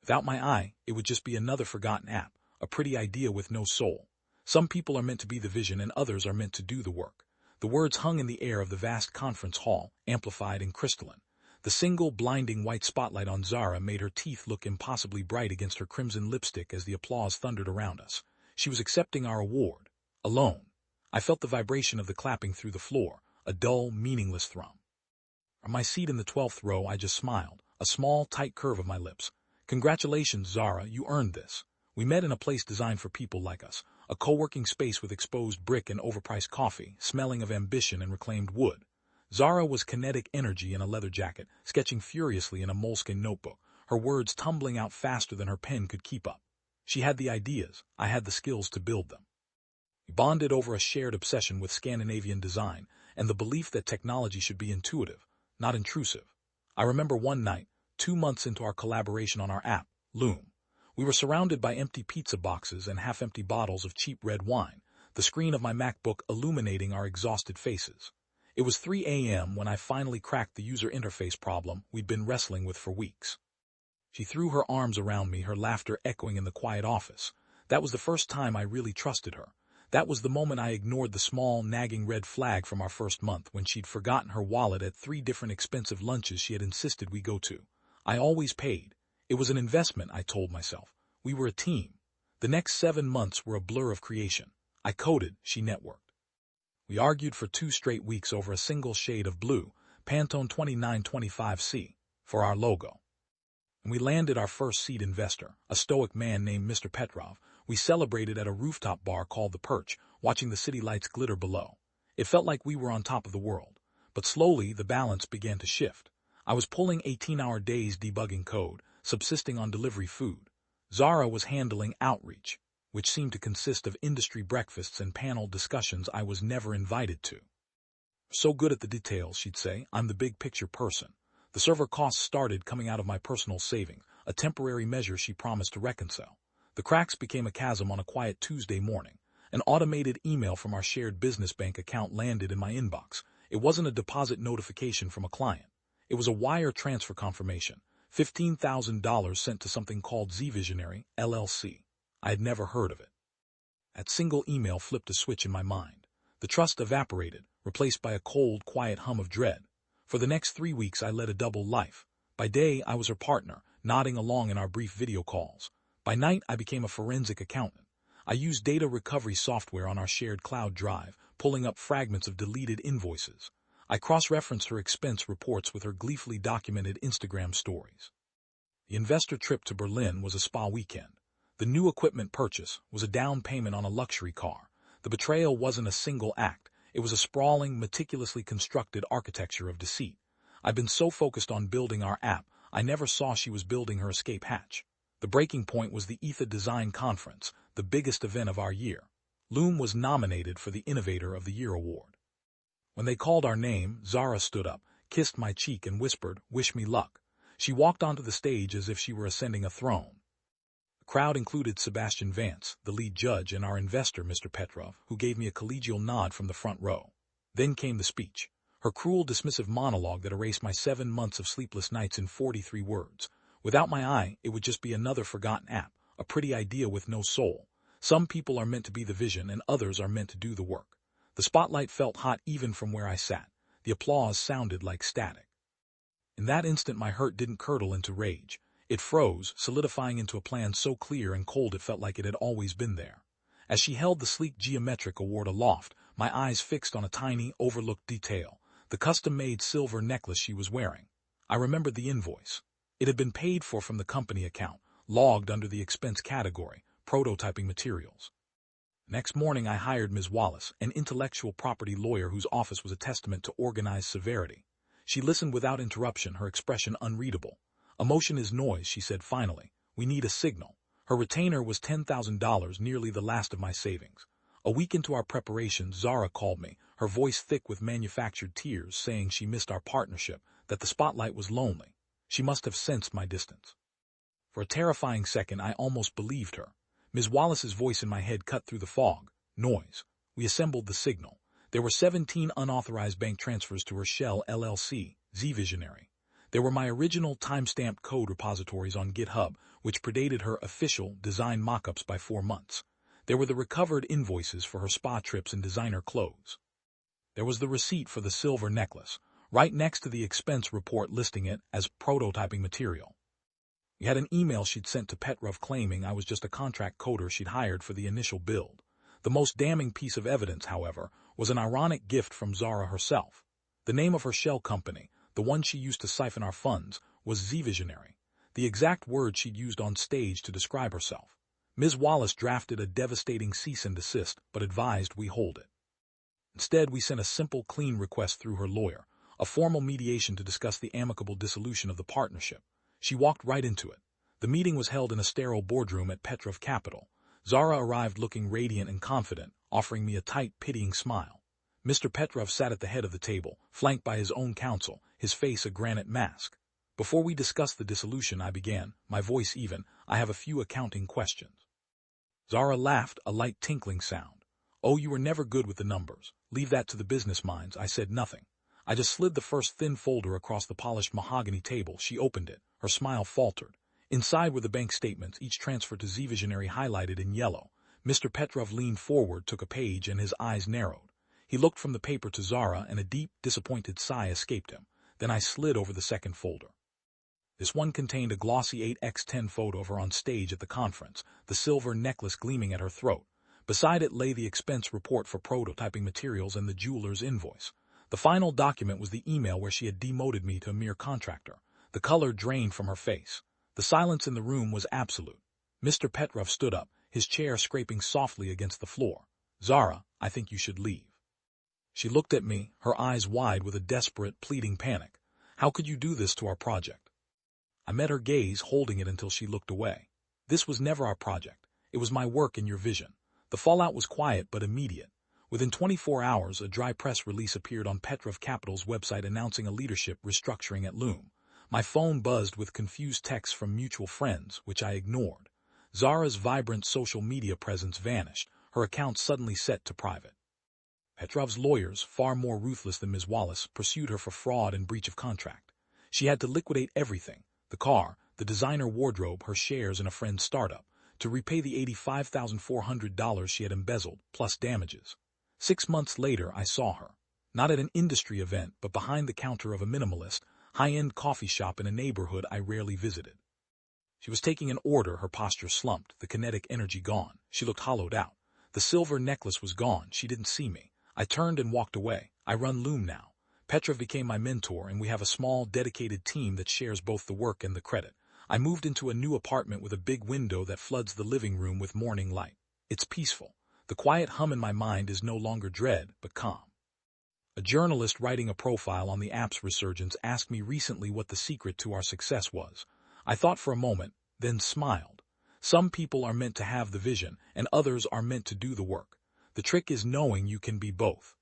Without my eye, it would just be another forgotten app, a pretty idea with no soul. Some people are meant to be the vision and others are meant to do the work. The words hung in the air of the vast conference hall, amplified and crystalline. The single blinding white spotlight on Zara made her teeth look impossibly bright against her crimson lipstick as the applause thundered around us. She was accepting our award. Alone. I felt the vibration of the clapping through the floor, a dull, meaningless thrum. From my seat in the 12th row, I just smiled, a small, tight curve of my lips. Congratulations, Zara, you earned this. We met in a place designed for people like us, a co-working space with exposed brick and overpriced coffee, smelling of ambition and reclaimed wood. Zara was kinetic energy in a leather jacket, sketching furiously in a moleskin notebook, her words tumbling out faster than her pen could keep up. She had the ideas, I had the skills to build them. We bonded over a shared obsession with Scandinavian design and the belief that technology should be intuitive, not intrusive. I remember one night, 2 months into our collaboration on our app, Loom. We were surrounded by empty pizza boxes and half-empty bottles of cheap red wine, the screen of my MacBook illuminating our exhausted faces. It was 3 a.m. when I finally cracked the user interface problem we'd been wrestling with for weeks. She threw her arms around me, her laughter echoing in the quiet office. That was the first time I really trusted her. That was the moment I ignored the small, nagging red flag from our first month when she'd forgotten her wallet at 3 different expensive lunches she had insisted we go to. I always paid. It was an investment, I told myself. We were a team. The next 7 months were a blur of creation. I coded, she networked. We argued for 2 straight weeks over a single shade of blue, Pantone 2925C, for our logo. And we landed our first seed investor, a stoic man named Mr. Petrov. We celebrated at a rooftop bar called The Perch, watching the city lights glitter below. It felt like we were on top of the world. But slowly, the balance began to shift. I was pulling 18-hour days debugging code, subsisting on delivery food. Zara was handling outreach, which seemed to consist of industry breakfasts and panel discussions I was never invited to. So good at the details, she'd say, I'm the big picture person. The server costs started coming out of my personal savings, a temporary measure she promised to reconcile. The cracks became a chasm on a quiet Tuesday morning. An automated email from our shared business bank account landed in my inbox. It wasn't a deposit notification from a client. It was a wire transfer confirmation, $15,000 sent to something called Z-Visionary, LLC. I had never heard of it. That single email flipped a switch in my mind. The trust evaporated, replaced by a cold, quiet hum of dread. For the next 3 weeks, I led a double life. By day, I was her partner, nodding along in our brief video calls. By night, I became a forensic accountant. I used data recovery software on our shared cloud drive, pulling up fragments of deleted invoices. I cross-referenced her expense reports with her gleefully documented Instagram stories. The investor trip to Berlin was a spa weekend. The new equipment purchase was a down payment on a luxury car. The betrayal wasn't a single act. It was a sprawling, meticulously constructed architecture of deceit. I'd been so focused on building our app, I never saw she was building her escape hatch. The breaking point was the ETHA Design Conference, the biggest event of our year. Loom was nominated for the Innovator of the Year award. When they called our name, Zara stood up, kissed my cheek and whispered, "Wish me luck." She walked onto the stage as if she were ascending a throne. The crowd included Sebastian Vance, the lead judge, and our investor, Mr. Petrov, who gave me a collegial nod from the front row. Then came the speech, her cruel, dismissive monologue that erased my 7 months of sleepless nights in 43 words. Without my eye, it would just be another forgotten app, a pretty idea with no soul. Some people are meant to be the vision and others are meant to do the work. The spotlight felt hot even from where I sat. The applause sounded like static. In that instant, my hurt didn't curdle into rage. It froze, solidifying into a plan so clear and cold it felt like it had always been there. As she held the sleek geometric award aloft, my eyes fixed on a tiny, overlooked detail, the custom-made silver necklace she was wearing. I remembered the invoice. It had been paid for from the company account, logged under the expense category, prototyping materials. Next morning, I hired Ms. Wallace, an intellectual property lawyer whose office was a testament to organized severity. She listened without interruption, her expression unreadable. "Emotion is noise," she said finally. "We need a signal." Her retainer was $10,000, nearly the last of my savings. A week into our preparations, Zara called me, her voice thick with manufactured tears, saying she missed our partnership, that the spotlight was lonely. She must have sensed my distance. For a terrifying second, I almost believed her. Ms. Wallace's voice in my head cut through the fog. Noise. We assembled the signal. There were 17 unauthorized bank transfers to her shell LLC, Z-Visionary. There were my original timestamped code repositories on GitHub, which predated her official design mockups by 4 months. There were the recovered invoices for her spa trips and designer clothes. There was the receipt for the silver necklace, right next to the expense report listing it as prototyping material. We had an email she'd sent to Petrov claiming I was just a contract coder she'd hired for the initial build. The most damning piece of evidence, however, was an ironic gift from Zara herself. The name of her shell company, the one she used to siphon our funds, was Z-Visionary, the exact word she'd used on stage to describe herself. Ms. Wallace drafted a devastating cease and desist, but advised we hold it. Instead, we sent a simple, clean request through her lawyer, a formal mediation to discuss the amicable dissolution of the partnership. She walked right into it. The meeting was held in a sterile boardroom at Petrov Capital. Zara arrived looking radiant and confident, offering me a tight, pitying smile. Mr. Petrov sat at the head of the table, flanked by his own counsel, his face a granite mask. Before we discussed the dissolution, I began, my voice even, I have a few accounting questions. Zara laughed, a light tinkling sound. Oh, you were never good with the numbers. Leave that to the business minds. I said nothing. I just slid the first thin folder across the polished mahogany table. She opened it. Her smile faltered. Inside were the bank statements, each transferred to Z-Visionary highlighted in yellow. Mr. Petrov leaned forward, took a page, and his eyes narrowed. He looked from the paper to Zara, and a deep, disappointed sigh escaped him. Then I slid over the second folder. This one contained a glossy 8x10 photo of her on stage at the conference, the silver necklace gleaming at her throat. Beside it lay the expense report for prototyping materials and the jeweler's invoice. The final document was the email where she had demoted me to a mere contractor. The color drained from her face. The silence in the room was absolute. Mr. Petrov stood up, his chair scraping softly against the floor. Zara, I think you should leave. She looked at me, her eyes wide with a desperate, pleading panic. How could you do this to our project? I met her gaze, holding it until she looked away. This was never our project. It was my work and your vision. The fallout was quiet but immediate. Within 24 hours, a dry press release appeared on Petrov Capital's website announcing a leadership restructuring at Loom. My phone buzzed with confused texts from mutual friends, which I ignored. Zara's vibrant social media presence vanished, her account suddenly set to private. Petrov's lawyers, far more ruthless than Ms. Wallace, pursued her for fraud and breach of contract. She had to liquidate everything, the car, the designer wardrobe, her shares in a friend's startup, to repay the $85,400 she had embezzled, plus damages. 6 months later, I saw her. Not at an industry event, but behind the counter of a minimalist, high-end coffee shop in a neighborhood I rarely visited. She was taking an order, her posture slumped, the kinetic energy gone. She looked hollowed out. The silver necklace was gone. She didn't see me. I turned and walked away. I run Loom now. Petrov became my mentor, and we have a small, dedicated team that shares both the work and the credit. I moved into a new apartment with a big window that floods the living room with morning light. It's peaceful. The quiet hum in my mind is no longer dread, but calm. A journalist writing a profile on the app's resurgence asked me recently what the secret to our success was. I thought for a moment, then smiled. Some people are meant to have the vision, and others are meant to do the work. The trick is knowing you can be both.